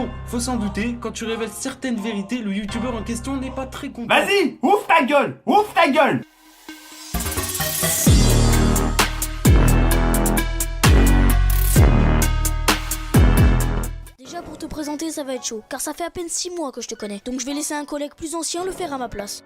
bon, faut s'en douter, quand tu révèles certaines vérités, le youtubeur en question n'est pas très content. Vas-y, ouvre ta gueule, ouvre ta gueule. Déjà pour te présenter ça va être chaud, car ça fait à peine 6 mois que je te connais, donc je vais laisser un collègue plus ancien le faire à ma place.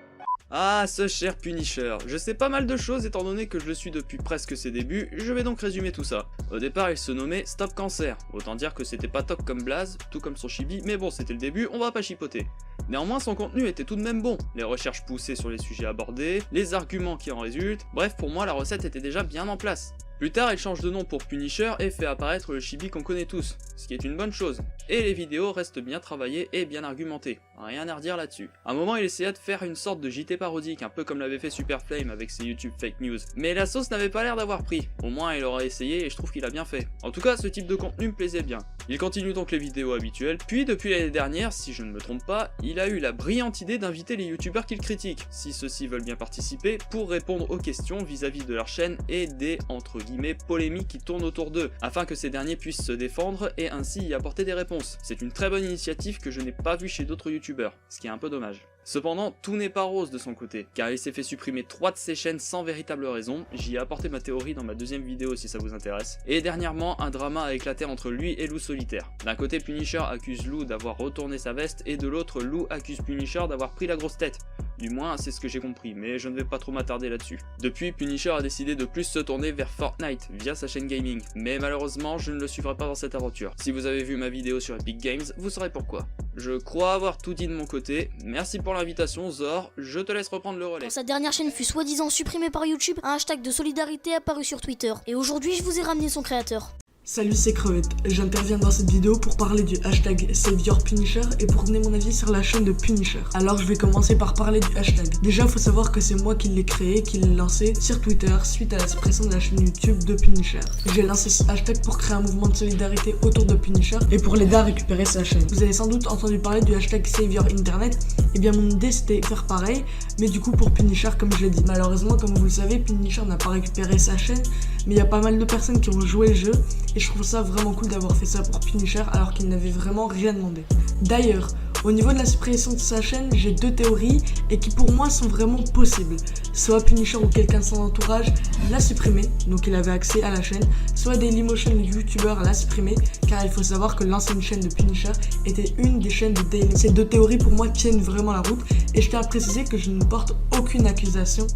Ah, ce cher Punisher. Je sais pas mal de choses étant donné que je le suis depuis presque ses débuts, je vais donc résumer tout ça. Au départ, il se nommait Stop Cancer, autant dire que c'était pas top comme blaze, tout comme son chibi, mais bon, c'était le début, on va pas chipoter. Néanmoins, son contenu était tout de même bon, les recherches poussées sur les sujets abordés, les arguments qui en résultent, bref, pour moi, la recette était déjà bien en place. Plus tard, il change de nom pour Punisher et fait apparaître le chibi qu'on connaît tous, ce qui est une bonne chose. Et les vidéos restent bien travaillées et bien argumentées, rien à redire là-dessus. À un moment, il essaya de faire une sorte de JT parodique, un peu comme l'avait fait Super Flame avec ses YouTube fake news. Mais la sauce n'avait pas l'air d'avoir pris, au moins il aura essayé et je trouve qu'il a bien fait. En tout cas, ce type de contenu me plaisait bien. Il continue donc les vidéos habituelles, puis depuis l'année dernière, si je ne me trompe pas, il a eu la brillante idée d'inviter les youtubeurs qu'il critique, si ceux-ci veulent bien participer, pour répondre aux questions vis-à-vis de leur chaîne et des, entre guillemets, polémiques qui tournent autour d'eux, afin que ces derniers puissent se défendre et ainsi y apporter des réponses. C'est une très bonne initiative que je n'ai pas vue chez d'autres youtubeurs, ce qui est un peu dommage. Cependant, tout n'est pas rose de son côté, car il s'est fait supprimer 3 de ses chaînes sans véritable raison, j'y ai apporté ma théorie dans ma deuxième vidéo si ça vous intéresse, et dernièrement, un drama a éclaté entre lui et Lou Solitaire. D'un côté, Punisher accuse Lou d'avoir retourné sa veste, et de l'autre, Lou accuse Punisher d'avoir pris la grosse tête. Du moins, c'est ce que j'ai compris, mais je ne vais pas trop m'attarder là-dessus. Depuis, Punisher a décidé de plus se tourner vers Fortnite, via sa chaîne gaming, mais malheureusement, je ne le suivrai pas dans cette aventure. Si vous avez vu ma vidéo sur Epic Games, vous saurez pourquoi. Je crois avoir tout dit de mon côté, merci pour l'invitation Zor, je te laisse reprendre le relais. Quand sa dernière chaîne fut soi-disant supprimée par YouTube, un hashtag de solidarité apparut sur Twitter, et aujourd'hui je vous ai ramené son créateur. Salut, c'est Crevette. J'interviens dans cette vidéo pour parler du hashtag SaveYourPunisher et pour donner mon avis sur la chaîne de Punisher. Alors je vais commencer par parler du hashtag. Déjà, faut savoir que c'est moi qui l'ai créé, qui l'ai lancé sur Twitter suite à la suppression de la chaîne YouTube de Punisher. J'ai lancé ce hashtag pour créer un mouvement de solidarité autour de Punisher et pour l'aider à récupérer sa chaîne. Vous avez sans doute entendu parler du hashtag SaveYourInternet. Et bien mon idée c'était faire pareil, mais du coup pour Punisher comme je l'ai dit. Malheureusement, comme vous le savez, Punisher n'a pas récupéré sa chaîne, mais il y a pas mal de personnes qui ont joué le jeu. Et je trouve ça vraiment cool d'avoir fait ça pour Punisher alors qu'il n'avait vraiment rien demandé. D'ailleurs, au niveau de la suppression de sa chaîne, j'ai 2 théories et qui pour moi sont vraiment possibles. Soit Punisher ou quelqu'un de son entourage l'a supprimé, donc il avait accès à la chaîne, soit Dailymotion YouTuber l'a supprimé, car il faut savoir que l'ancienne chaîne de Punisher était une des chaînes de Dailymotion. Ces 2 théories pour moi tiennent vraiment la route et je tiens à préciser que je ne porte aucune accusation.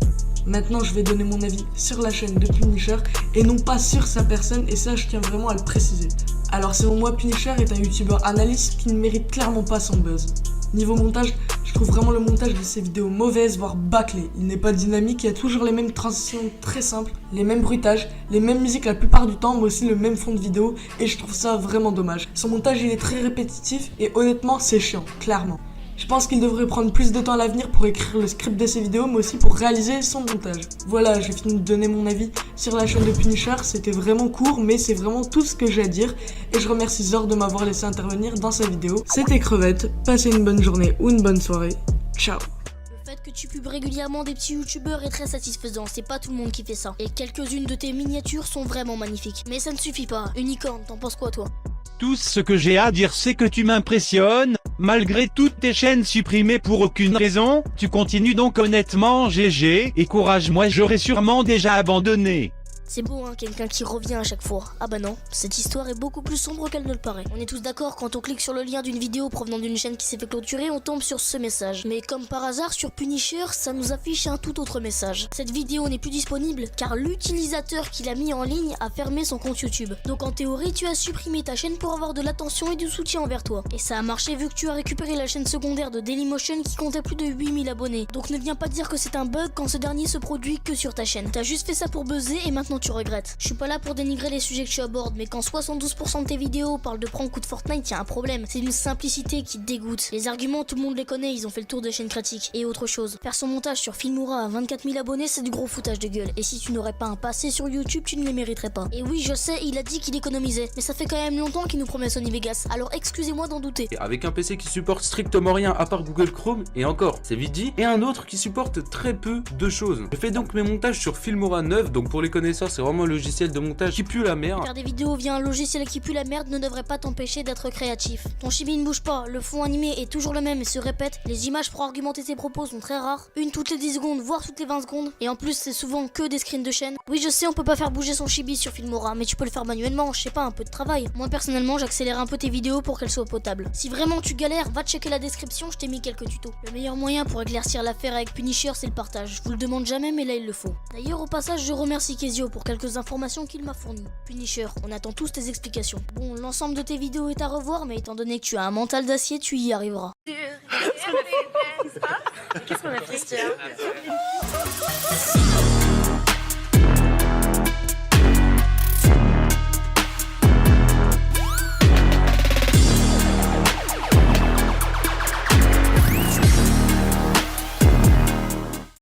Maintenant, je vais donner mon avis sur la chaîne de Punisher et non pas sur sa personne, et ça, je tiens vraiment à le préciser. Alors, selon moi, Punisher est un youtubeur analyste qui ne mérite clairement pas son buzz. Niveau montage, je trouve vraiment le montage de ses vidéos mauvaises, voire bâclé. Il n'est pas dynamique, il y a toujours les mêmes transitions très simples, les mêmes bruitages, les mêmes musiques la plupart du temps, mais aussi le même fond de vidéo, et je trouve ça vraiment dommage. Son montage, il est très répétitif, et honnêtement, c'est chiant, clairement. Je pense qu'il devrait prendre plus de temps à l'avenir pour écrire le script de ses vidéos, mais aussi pour réaliser son montage. Voilà, j'ai fini de donner mon avis sur la chaîne de Punisher. C'était vraiment court, mais c'est vraiment tout ce que j'ai à dire. Et je remercie Zor de m'avoir laissé intervenir dans sa vidéo. C'était Crevette, passez une bonne journée ou une bonne soirée. Ciao. Le fait que tu pubes régulièrement des petits youtubeurs est très satisfaisant, c'est pas tout le monde qui fait ça. Et quelques-unes de tes miniatures sont vraiment magnifiques. Mais ça ne suffit pas. Unicorn, t'en penses quoi toi? Tout ce que j'ai à dire c'est que tu m'impressionnes, malgré toutes tes chaînes supprimées pour aucune raison, tu continues donc honnêtement GG, et courage, moi j'aurais sûrement déjà abandonné. C'est beau hein, quelqu'un qui revient à chaque fois. Ah bah non, cette histoire est beaucoup plus sombre qu'elle ne le paraît. On est tous d'accord, quand on clique sur le lien d'une vidéo provenant d'une chaîne qui s'est fait clôturer, on tombe sur ce message. Mais comme par hasard, sur Punisher, ça nous affiche un tout autre message. Cette vidéo n'est plus disponible car l'utilisateur qui l'a mis en ligne a fermé son compte YouTube. Donc en théorie, tu as supprimé ta chaîne pour avoir de l'attention et du soutien envers toi. Et ça a marché vu que tu as récupéré la chaîne secondaire de Dailymotion qui comptait plus de 8000 abonnés. Donc ne viens pas dire que c'est un bug quand ce dernier se produit que sur ta chaîne. T'as juste fait ça pour buzzer et maintenant tu regrettes. Je suis pas là pour dénigrer les sujets que tu abordes, mais quand 72% de tes vidéos parlent de prank ou de Fortnite, y a un problème. C'est une simplicité qui te dégoûte. Les arguments, tout le monde les connaît, ils ont fait le tour des chaînes critiques. Et autre chose, faire son montage sur Filmora à 24 000 abonnés, c'est du gros foutage de gueule. Et si tu n'aurais pas un passé sur YouTube, tu ne les mériterais pas. Et oui, je sais, il a dit qu'il économisait, mais ça fait quand même longtemps qu'il nous promet Sony Vegas, alors excusez-moi d'en douter. Avec un PC qui supporte strictement rien à part Google Chrome, et encore, c'est vite dit, et un autre qui supporte très peu de choses. Je fais donc mes montages sur Filmora 9, donc pour les connaisseurs, c'est vraiment un logiciel de montage qui pue la merde. Faire des vidéos via un logiciel qui pue la merde ne devrait pas t'empêcher d'être créatif. Ton chibi ne bouge pas, le fond animé est toujours le même et se répète, les images pour argumenter tes propos sont très rares, une toutes les 10 secondes, voire toutes les 20 secondes, et en plus c'est souvent que des screens de chaîne. Oui je sais on peut pas faire bouger son chibi sur Filmora, mais tu peux le faire manuellement, je sais pas, un peu de travail. Moi personnellement j'accélère un peu tes vidéos pour qu'elles soient potables. Si vraiment tu galères, va checker la description, je t'ai mis quelques tutos. Le meilleur moyen pour éclaircir l'affaire avec Punisher c'est le partage, je vous le demande jamais mais là il le faut. D'ailleurs au passage je remercie Kezio pour quelques informations qu'il m'a fournies. Punisher, on attend tous tes explications. Bon l'ensemble de tes vidéos est à revoir mais étant donné que tu as un mental d'acier tu y arriveras. Qu'est-ce qu'on a fait, Christian?